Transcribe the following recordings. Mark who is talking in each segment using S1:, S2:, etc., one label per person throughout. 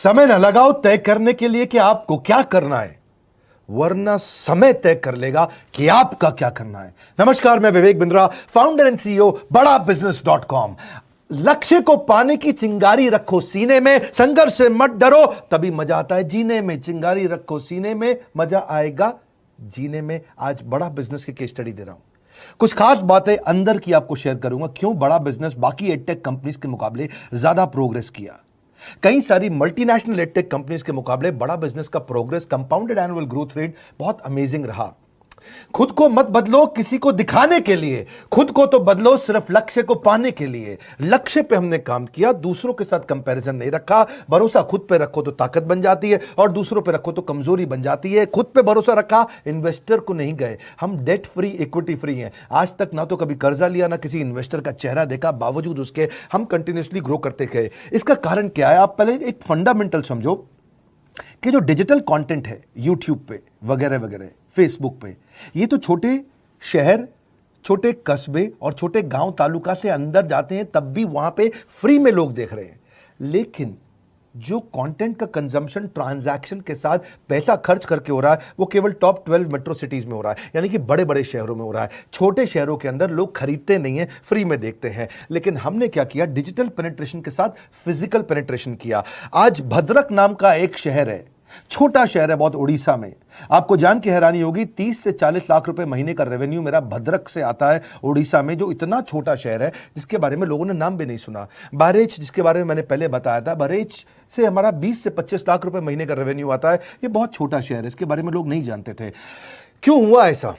S1: समय न लगाओ तय करने के लिए कि आपको क्या करना है, वरना समय तय कर लेगा कि आपका क्या करना है। नमस्कार, मैं Vivek Bindra, founder and CEO बड़ा बिजनेस.com। लक्ष्य को पाने की चिंगारी रखो सीने में, संघर्ष से मत डरो, तभी मजा आता है जीने में। चिंगारी रखो सीने में, मजा आएगा जीने में। आज बड़ा बिजनेस की केस स्टडी दे रहा हूं, कुछ खास बातें अंदर की आपको शेयर करूंगा, क्यों बड़ा बिजनेस बाकी एडटेक कंपनीज के मुकाबले ज्यादा प्रोग्रेस किया। कई सारी मल्टीनेशनल एडटेक कंपनीज के मुकाबले बड़ा बिजनेस का progress, compounded annual growth rate बहुत अमेजिंग रहा। खुद को मत बदलो किसी को दिखाने के लिए, खुद को तो बदलो सिर्फ लक्ष्य को पाने के लिए। लक्ष्य पे हमने काम किया, दूसरों के साथ कंपैरिजन नहीं रखा। भरोसा खुद पे रखो तो ताकत बन जाती है, और दूसरों पे रखो तो कमजोरी बन जाती है। खुद पे भरोसा रखा, इन्वेस्टर को नहीं गए। हम डेट फ्री, इक्विटी फ्री हैं। आज तक ना तो कभी कर्जा लिया, ना किसी इन्वेस्टर का चेहरा देखा, बावजूद उसके हम कंटिन्यूसली ग्रो करते गए। इसका कारण क्या है? आप पहले एक फंडामेंटल समझो कि जो डिजिटल कंटेंट है यूट्यूब पे वगैरह वगैरह, फेसबुक पे, ये तो छोटे शहर, छोटे कस्बे और छोटे गांव तालुका से अंदर जाते हैं, तब भी वहां पे फ्री में लोग देख रहे हैं। लेकिन जो कंटेंट का कंजम्पशन ट्रांजैक्शन के साथ पैसा खर्च करके हो रहा है, वो केवल टॉप 12 मेट्रो सिटीज में हो रहा है, यानी कि बड़े बड़े शहरों में हो रहा है। छोटे शहरों के अंदर लोग खरीदते नहीं हैं, फ्री में देखते हैं। लेकिन हमने क्या किया? डिजिटल पेनिट्रेशन के साथ फिजिकल पेनिट्रेशन किया। आज भद्रक नाम का एक शहर है, छोटा शहर है बहुत, उड़ीसा में। आपको जान के हैरानी होगी, 30 से 40 लाख रुपए महीने का रेवेन्यू मेरा भद्रक से आता है, उड़ीसा में, जो इतना छोटा शहर है जिसके बारे में लोगों ने नाम भी नहीं सुना। बहरेच, जिसके बारे में मैंने पहले बताया था, बहरेच से हमारा 20 से 25 लाख रुपए महीने का रेवेन्यू आता है। ये बहुत छोटा शहर है, इसके बारे में लोग नहीं जानते थे। क्यों हुआ ऐसा?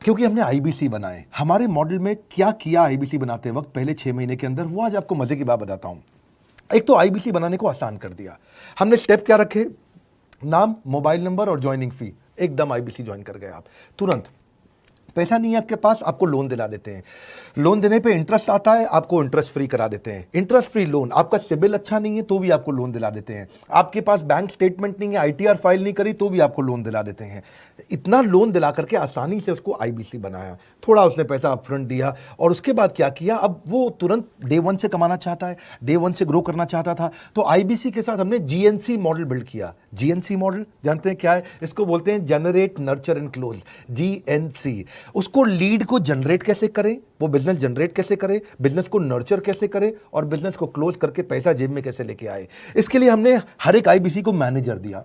S1: क्योंकि हमने आईबीसी बनाए। हमारे मॉडल में क्या किया आईबीसी बनाते वक्त, पहले 6 महीने के अंदर हुआ। आज आपको मजे की बात बताता हूं। एक तो आईबीसी बनाने को आसान कर दिया हमने। स्टेप क्या रखे? नाम, मोबाइल नंबर और ज्वाइनिंग फी। एकदम आईबीसी ज्वाइन कर गए आप तुरंत। पैसा नहीं है आपके पास, आपको लोन दिला देते हैं। लोन देने पे इंटरेस्ट आता है, आपको इंटरेस्ट फ्री करा देते हैं। Interest free loan. आपका सिबिल अच्छा नहीं है तो भी आपको लोन दिला देते हैं। आपके पास बैंक स्टेटमेंट नहीं है, आईटीआर फाइल नहीं करी तो भी आपको लोन दिला देते हैं। इतना लोन दिला करके आसानी से उसको आईबीसी बनाया। थोड़ा उसने पैसा अपफ्रंट दिया, और उसके बाद क्या किया? अब वो तुरंत डे 1 से कमाना चाहता है, डे 1 से ग्रो करना चाहता था। तो आईबीसी के साथ हमने जीएनसी मॉडल बिल्ड किया। जीएनसी मॉडल जानते हैं क्या है? इसको बोलते हैं generate, nurture and close, GNC. उसको लीड को जनरेट कैसे करें, वो बिजनेस जनरेट कैसे करे, बिजनेस को नर्चर कैसे करे, और बिजनेस को क्लोज करके पैसा जेब में कैसे लेके आए। इसके लिए हमने हर एक आईबीसी को मैनेजर दिया।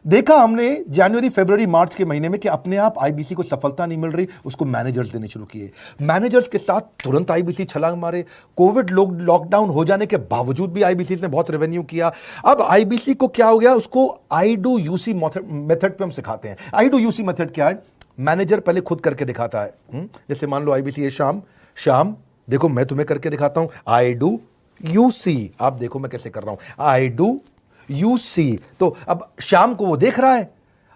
S1: देखा हमने जनवरी, फरवरी, मार्च के महीने में कि अपने आप आईबीसी को सफलता नहीं मिल रही, उसको मैनेजर्स देने शुरू किए। मैनेजर्स के साथ तुरंत आईबीसी छलांग मारे। कोविड लॉकडाउन हो जाने के बावजूद भी आईबीसी ने बहुत रेवेन्यू किया। अब आईबीसी को क्या हो गया? उसको आई डू यूसी मेथड पे हम सिखाते हैं। आई डू यूसी मेथड क्या है? मैनेजर पहले खुद करके दिखाता है। जैसे मान लो आईबीसी है शाम, देखो मैं तुम्हें करके दिखाता हूं, आई डू यूसी। आप देखो मैं कैसे कर रहा हूं, आई डू यूसी। तो अब शाम को वो देख रहा है,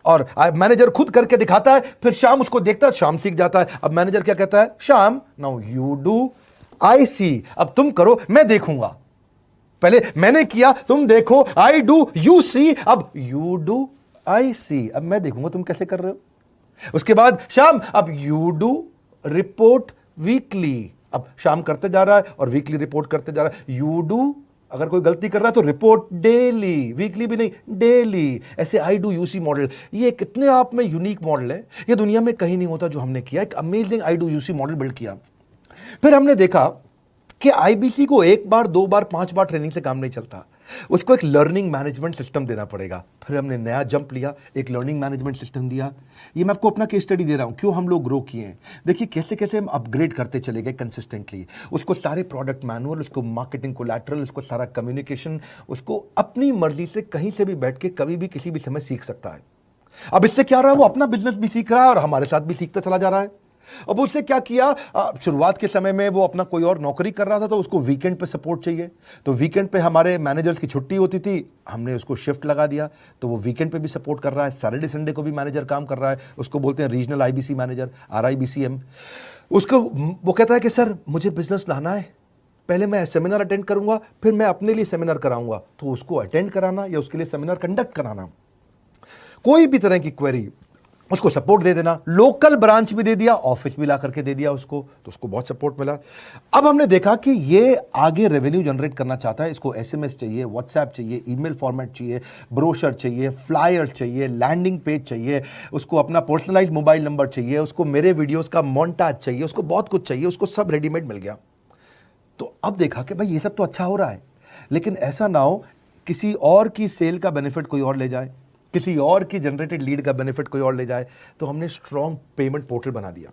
S1: और मैनेजर खुद करके दिखाता है, फिर शाम उसको देखता है, शाम सीख जाता है। अब मैनेजर क्या कहता है? शाम, नाउ यू डू आई सी। अब तुम करो, मैं देखूंगा। पहले मैंने किया, तुम देखो, आई डू यू सी, अब यू डू आई सी। अब मैं देखूंगा तुम कैसे कर रहे हो। उसके बाद शाम, अब यू डू रिपोर्ट वीकली। अब शाम करते जा रहा है और वीकली रिपोर्ट करते जा रहा है। यू डू, अगर कोई गलती कर रहा है तो रिपोर्ट डेली, वीकली भी नहीं, डेली। ऐसे आई डू यूसी मॉडल, ये कितने आप में यूनिक मॉडल है, ये दुनिया में कहीं नहीं होता जो हमने किया। एक amazing I do UC model build किया। फिर हमने देखा कि आईबीसी को 1 बार, 2 बार, 5 बार ट्रेनिंग से काम नहीं चलता, उसको एक लर्निंग मैनेजमेंट सिस्टम देना पड़ेगा। फिर हमने नया जंप लिया, एक लर्निंग मैनेजमेंट सिस्टम दिया। ये मैं आपको अपना केस स्टडी दे रहा हूं, क्यों हम लोग ग्रो किए हैं। देखिए कैसे कैसे हम अपग्रेड करते चले गए कंसिस्टेंटली। उसको सारे प्रोडक्ट मैनुअल, उसको मार्केटिंग कोलैटरल, उसको सारा कम्युनिकेशन, उसको अपनी मर्जी से कहीं से भी बैठ के कभी भी किसी भी समय सीख सकता है। अब इससे क्या रहा है? वो अपना बिजनेस भी सीख रहा है और हमारे साथ भी सीखता चला जा रहा है। अब उससे क्या किया? शुरुआत के समय में वो अपना कोई और नौकरी कर रहा था, तो उसको वीकेंड पे सपोर्ट चाहिए। तो वीकेंड पे हमारे मैनेजर्स की छुट्टी होती थी, हमने उसको शिफ्ट लगा दिया, तो वो वीकेंड पे भी सपोर्ट कर रहा है। सैटरडे संडे को भी मैनेजर काम कर रहा है। उसको बोलते हैं रीजनल आईबीसी मैनेजर, RIBCM। उसको वो कहता है कि सर मुझे बिजनेस लाना है, पहले मैं सेमिनार अटेंड करूंगा, फिर मैं अपने लिए सेमिनार कराऊंगा। तो उसको अटेंड कराना या उसके लिए सेमिनार कंडक्ट कराना, कोई भी तरह की क्वेरी, उसको सपोर्ट दे देना, लोकल ब्रांच भी दे दिया, ऑफिस भी ला करके दे दिया उसको, तो उसको बहुत सपोर्ट मिला। अब हमने देखा कि ये आगे रेवेन्यू जनरेट करना चाहता है, इसको एसएमएस चाहिए, व्हाट्सएप चाहिए, ईमेल फॉर्मेट चाहिए, ब्रोशर चाहिए, फ्लायर चाहिए, लैंडिंग पेज चाहिए, उसको अपना पर्सनलाइज्ड मोबाइल नंबर चाहिए, उसको मेरे वीडियोस का मोन्टाज चाहिए, उसको बहुत कुछ चाहिए, उसको सब रेडीमेड मिल गया। तो अब देखा कि भाई ये सब तो अच्छा हो रहा है, लेकिन ऐसा ना हो किसी और की सेल का बेनिफिट कोई और ले जाए, किसी और की जनरेटेड लीड का बेनिफिट कोई और ले जाए। तो हमने स्ट्रॉन्ग पेमेंट पोर्टल बना दिया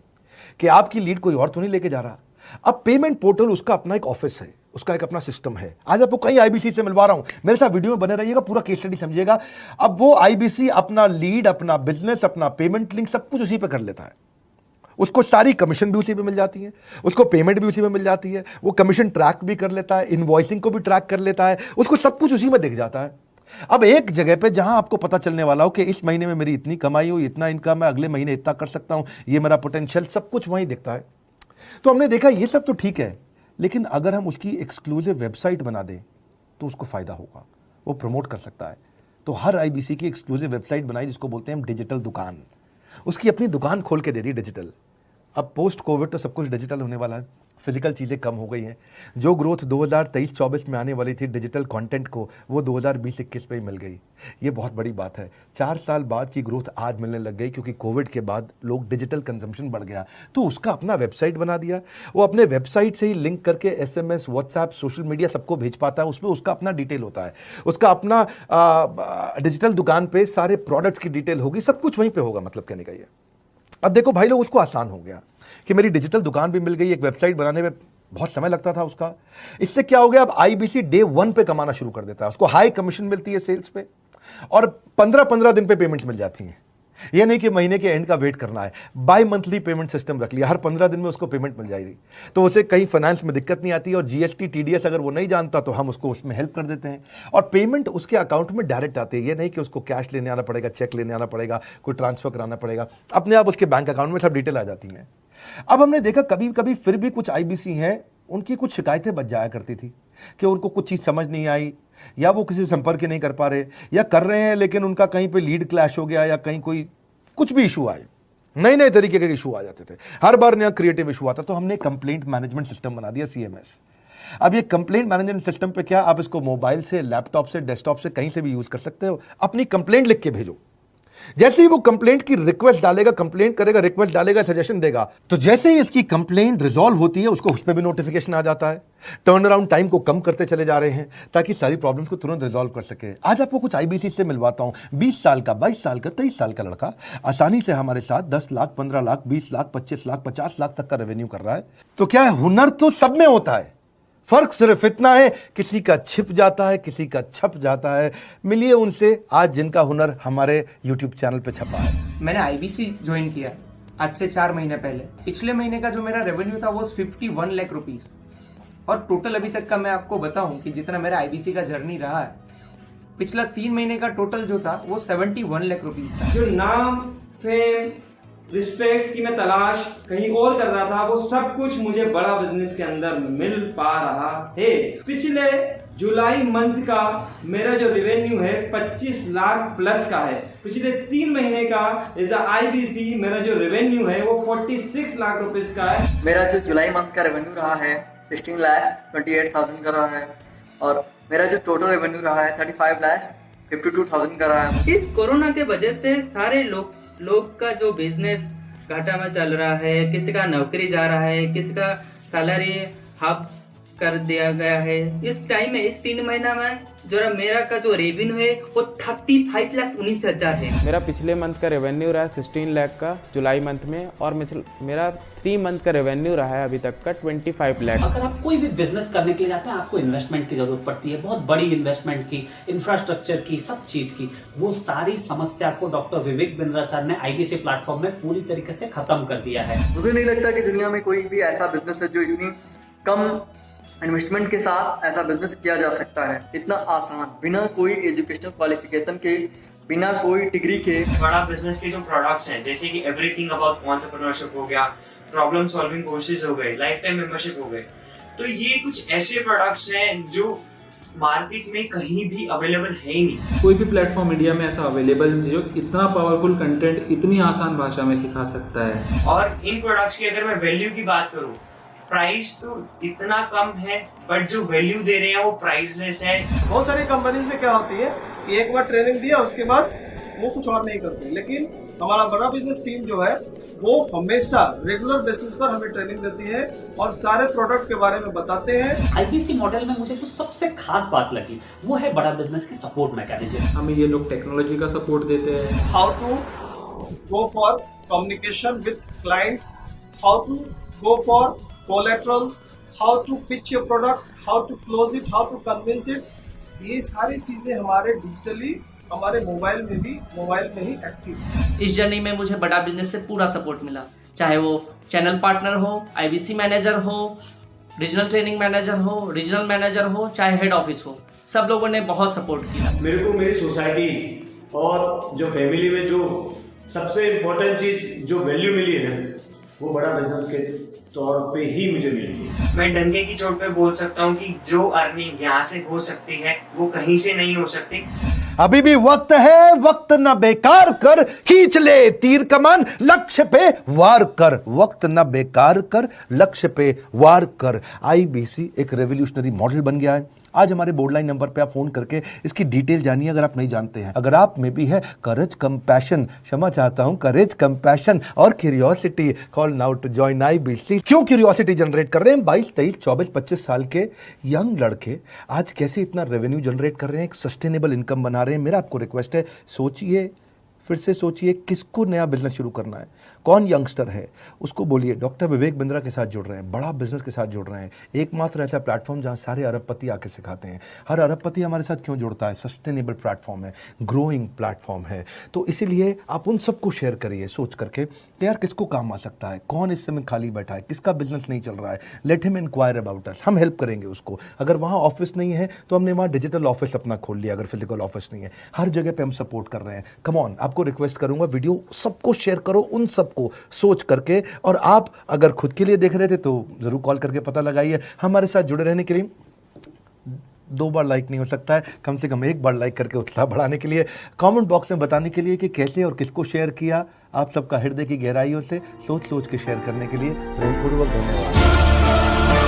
S1: कि आपकी लीड कोई और तो नहीं लेके जा रहा। अब पेमेंट पोर्टल उसका अपना एक ऑफिस है, उसका एक अपना सिस्टम है। आज आपको कई आईबीसी से मिलवा रहा हूं, मेरे साथ वीडियो में बने रहिएगा, पूरा केस स्टडी समझिएगा। अब वो आईबीसी अपना लीड, अपना बिजनेस, अपना पेमेंट लिंक सब कुछ उसी पे कर लेता है। उसको सारी कमीशन भी उसी पे मिल जाती है, उसको पेमेंट भी उसी में मिल जाती है, वो कमीशन ट्रैक भी कर लेता है, इनवॉइसिंग को भी ट्रैक कर लेता है, उसको सब कुछ उसी में दिख जाता है। अब एक जगह पे जहां आपको पता चलने वाला हो कि इस महीने में मेरी इतनी कमाई हुई, इतना इनकम है, अगले महीने इतना कर सकता हूं, ये मेरा पोटेंशियल, सब कुछ वहीं दिखता है। तो हमने देखा ये सब तो ठीक है, लेकिन अगर हम उसकी एक्सक्लूसिव वेबसाइट बना दें तो उसको फायदा होगा, वो प्रमोट कर सकता है। तो हर आईबीसी की एक्सक्लूसिव वेबसाइट बनाई जिसको बोलते हैं हम डिजिटल दुकान, उसकी अपनी दुकान खोल के दे दी डिजिटल। अब पोस्ट कोविड तो सब कुछ डिजिटल होने वाला है, फिजिकल चीज़ें कम हो गई हैं। जो ग्रोथ 2023-24 में आने वाली थी डिजिटल कंटेंट को, वो 2020-21 में ही मिल गई। ये बहुत बड़ी बात है। 4 साल बाद की ग्रोथ आज मिलने लग गई, क्योंकि कोविड के बाद लोग डिजिटल कंजम्पशन बढ़ गया। तो उसका अपना वेबसाइट बना दिया, वो अपने वेबसाइट से ही लिंक करके एसएमएस, व्हाट्सएप, सोशल मीडिया सबको भेज पाता है। उसमें उसका अपना डिटेल होता है, उसका अपना डिजिटल दुकान पे सारे प्रोडक्ट्स की डिटेल होगी, सब कुछ वहीं पर होगा। मतलब कहने का ये, अब देखो भाई लोग, उसको आसान हो गया कि मेरी डिजिटल दुकान भी मिल गई। एक वेबसाइट बनाने में बहुत समय लगता था उसका, इससे क्या हो गया, अब आईबीसी डे 1 पे कमाना शुरू कर देता है। उसको हाई कमीशन मिलती है सेल्स पे, और 15-15 दिन पे पेमेंट्स मिल जाती हैं। ये नहीं कि महीने के एंड का वेट करना है, बाई मंथली पेमेंट सिस्टम रख लिया, हर 15 दिन में उसको पेमेंट मिल जाएगी। तो उसे कहीं फाइनेंस में दिक्कत नहीं आती, और जीएसटी, टीडीएस अगर वो नहीं जानता तो हम उसको उसमें हेल्प कर देते हैं, और पेमेंट उसके अकाउंट में डायरेक्ट आती है। ये नहीं कि उसको कैश लेने आना पड़ेगा, चेक लेने आना पड़ेगा, कोई ट्रांसफर कराना पड़ेगा, अपने आप उसके बैंक अकाउंट में सब डिटेल आ जाती हैं। अब हमने देखा कभी कभी फिर भी कुछ आईबीसी हैं, उनकी कुछ शिकायतें बच जाया करती थी कि उनको कुछ चीज़ समझ नहीं आई, या वो किसी से संपर्क ही नहीं कर पा रहे, या कर रहे हैं लेकिन उनका कहीं पे लीड क्लैश हो गया, या कहीं कोई कुछ भी इशू आए, नए नए तरीके के इशू आ जाते थे, हर बार नया क्रिएटिव इशू आता। तो हमने कंप्लेंट मैनेजमेंट सिस्टम बना दिया, सीएमएस। अब ये कंप्लेंट मैनेजमेंट सिस्टम पे क्या, आप इसको मोबाइल से, लैपटॉप से, डेस्कटॉप से, कहीं से भी यूज कर सकते हो। अपनी कंप्लेंट लिख के भेजो, जैसे ही वो कंप्लेंट की रिक्वेस्ट डालेगा, कंप्लेंट करेगा, रिक्वेस्ट डालेगा, सजेशन देगा, तो जैसे ही इसकी कंप्लेंट रिजॉल्व होती है उसको उस पर भी नोटिफिकेशन आ जाता है। टर्न अराउंड टाइम को कम करते चले जा रहे हैं ताकि सारी प्रॉब्लम्स को तुरंत रिजॉल्व कर सके। आज आपको कुछ आईबीसी से मिलवाता हूं। 20 साल का, 22 साल का, 23 साल का लड़का आसानी से हमारे साथ 10 लाख, 15 लाख, 20 लाख, 25 लाख, 50 लाख तक का रेवेन्यू कर रहा है। तो क्या है, हुनर तो सब में होता है, फर्क सिर्फ इतना है किसी का छिप जाता है, किसी का छप जाता है। मिलिए उनसे आज जिनका हुनर हमारे YouTube चैनल पे छपा है।
S2: मैंने आईबीसी ज्वाइन किया आज से 4 महीने पहले। पिछले महीने का जो मेरा रेवेन्यू था वो 51 लाख रुपीस, और टोटल अभी तक का मैं आपको बताऊं कि जितना मेरा आईबीसी का जर्नी रहा है, पिछला 3 महीने का टोटल जो था वो 71 लाख रुपीस था।
S3: जो नाम, फेम, रिस्पेक्ट की मैं तलाश कहीं और कर रहा था, वो सब कुछ मुझे बड़ा बिजनेस के अंदर मिल पा रहा है। पिछले जुलाई मंथ का मेरा जो रेवेन्यू है 25 लाख प्लस का है। पिछले 3 महीने का एज आईबीसी मेरा जो रेवेन्यू है वो 46 लाख रुपीस का है।
S4: मेरा जो जुलाई मंथ का रेवेन्यू रहा है 16,28,000 का रहा है, और मेरा जो टोटल रेवेन्यू रहा है 35,52,000 का रहा है।
S5: इस कोरोना के वजह से सारे लोग का जो बिजनेस घाटा में चल रहा है, किसी का नौकरी जा रहा है, किसी का सैलरी हाफ कर दिया गया है। इस टाइम में, इस 3 महीना में जो मेरा का जो रेवेन्यू है वो 35,19,000 है।
S6: मेरा पिछले मंथ का रेवेन्यू रहा है 16 लाख का जुलाई मंथ में, और मेरा 3 मंथ का रेवेन्यू रहा है अभी तक का 25 लाख।
S7: अगर आप कोई भी बिजनेस करने के लिए जाते हैं, आपको इन्वेस्टमेंट की जरूरत पड़ती है, बहुत बड़ी इन्वेस्टमेंट की, इंफ्रास्ट्रक्चर की, सब चीज की। वो सारी समस्या को डॉक्टर विवेक बिंद्रा सर ने आईबीसी प्लेटफॉर्म में पूरी तरीके से खत्म कर दिया है।
S4: मुझे नहीं लगता कि दुनिया में कोई भी ऐसा बिजनेस है जो इतनी कम इन्वेस्टमेंट के साथ ऐसा बिजनेस किया जा सकता है, इतना आसान, बिना कोई एजुकेशनल क्वालिफिकेशन के, बिना कोई डिग्री के।
S3: बड़ा बिजनेस के जो प्रोडक्ट्स हैं, जैसे कि एवरीथिंग अबाउट एंटरप्रेन्योरशिप हो गया, प्रॉब्लम सॉल्विंग कोर्सेज हो गए, लाइफ टाइम मेंबरशिप हो गए, तो ये कुछ ऐसे प्रोडक्ट्स हैं जो मार्केट में कहीं भी अवेलेबल है ही नहीं।
S8: कोई भी प्लेटफॉर्म इंडिया में ऐसा अवेलेबल नहीं जो इतना पावरफुल कंटेंट इतनी आसान भाषा में सिखा सकता है।
S3: और इन प्रोडक्ट्स की अगर मैं वैल्यू की बात करूं, प्राइस तो इतना कम है बट जो वैल्यू दे रहे हैं वो प्राइसलेस है।
S9: बहुत सारी कंपनीज में क्या होती है कि एक बार ट्रेनिंग दिया उसके बाद वो कुछ और नहीं करते, लेकिन हमारा बड़ा बिजनेस टीम जो है वो हमेशा रेगुलर बेसिस पर हमें ट्रेनिंग देती है और सारे प्रोडक्ट के बारे में बताते हैं।
S7: आईबीसी मॉडल में मुझे जो सबसे खास बात लगी वो है बड़ा बिजनेस की सपोर्ट मैकेनिज्म।
S8: हमें ये लोग टेक्नोलॉजी का सपोर्ट देते हैं।
S9: How to go for communication with clients, how to go for collaterals, how to pitch your product, how to close it, how to convince it, ये सारी चीजें हमारे डिजिटली हमारे मोबाइल में ही एक्टिव है।
S10: इस जर्नी में मुझे बड़ा बिजनेस से पूरा सपोर्ट मिला, चाहे वो चैनल पार्टनर हो, आईबीसी मैनेजर हो, रीजनल ट्रेनिंग मैनेजर हो, रीजनल मैनेजर हो, चाहे हेड ऑफिस हो, सब लोगों ने बहुत सपोर्ट किया।
S11: मेरे को मेरी सोसाइटी और जो फैमिली में जो सबसे इम्पोर्टेंट चीज जो वैल्यू मिली है वो बड़ा बिजनेस के तौर पे ही मुझे मिली।
S3: मैं डंके की चोट पे बोल सकता हूँ कि जो अर्निंग यहाँ से हो सकती है वो कहीं से नहीं हो सकती।
S1: अभी भी वक्त है, वक्त न बेकार कर, खींच ले तीर कमान, लक्ष्य पे वार कर, वक्त न बेकार कर, लक्ष्य पे वार कर। आईबीसी एक रेवोल्यूशनरी मॉडल बन गया है। आज हमारे बोर्डलाइन नंबर पे आप फोन करके इसकी डिटेल जानिए अगर आप नहीं जानते हैं। अगर आप में भी है करेज, कंपैशन, क्षमा चाहता हूं, करेज, कंपैशन और curiosity, call now to join IBC. क्यों क्यूरियोसिटी जनरेट कर रहे हैं? 22, 23, 24, 25 साल के यंग लड़के आज कैसे इतना रेवेन्यू जनरेट कर रहे हैं, एक सस्टेनेबल इनकम बना रहे हैं। मेरा आपको रिक्वेस्ट है, सोचिए, फिर से सोचिए, किसको नया बिजनेस शुरू करना है, कौन यंगस्टर है, उसको बोलिए डॉक्टर विवेक बिंद्रा के साथ जुड़ रहे हैं, बड़ा बिजनेस के साथ जुड़ रहे हैं। एकमात्र ऐसा प्लेटफॉर्म जहां सारे अरबपति आके सिखाते हैं। हर अरबपति हमारे साथ क्यों जुड़ता है? सस्टेनेबल प्लेटफॉर्म है, ग्रोइंग प्लेटफॉर्म है। तो इसीलिए आप उन सबको शेयर करिए सोच करके कि यार किसको काम आ सकता है, कौन इस समय खाली बैठा है, किसका बिजनेस नहीं चल रहा है, let him inquire about us, हम हेल्प करेंगे उसको। अगर वहाँ ऑफिस नहीं है तो हमने वहाँ डिजिटल ऑफिस अपना खोल लिया, अगर फिजिकल ऑफिस नहीं है, हर जगह पे हम सपोर्ट कर रहे हैं। कम ऑन, आपको रिक्वेस्ट करूंगा वीडियो सबको शेयर करो, उन सबको सोच करके। और आप अगर खुद के लिए देख रहे थे तो जरूर कॉल करके पता लगाइए। हमारे साथ जुड़े रहने के लिए 2 बार लाइक नहीं हो सकता है, कम से कम 1 बार लाइक करके उत्साह बढ़ाने के लिए, कमेंट बॉक्स में बताने के लिए कि कैसे और किसको शेयर किया। आप सबका हृदय की गहराइयों से सोच सोच के शेयर करने के लिए प्रेमपूर्वक धन्यवाद।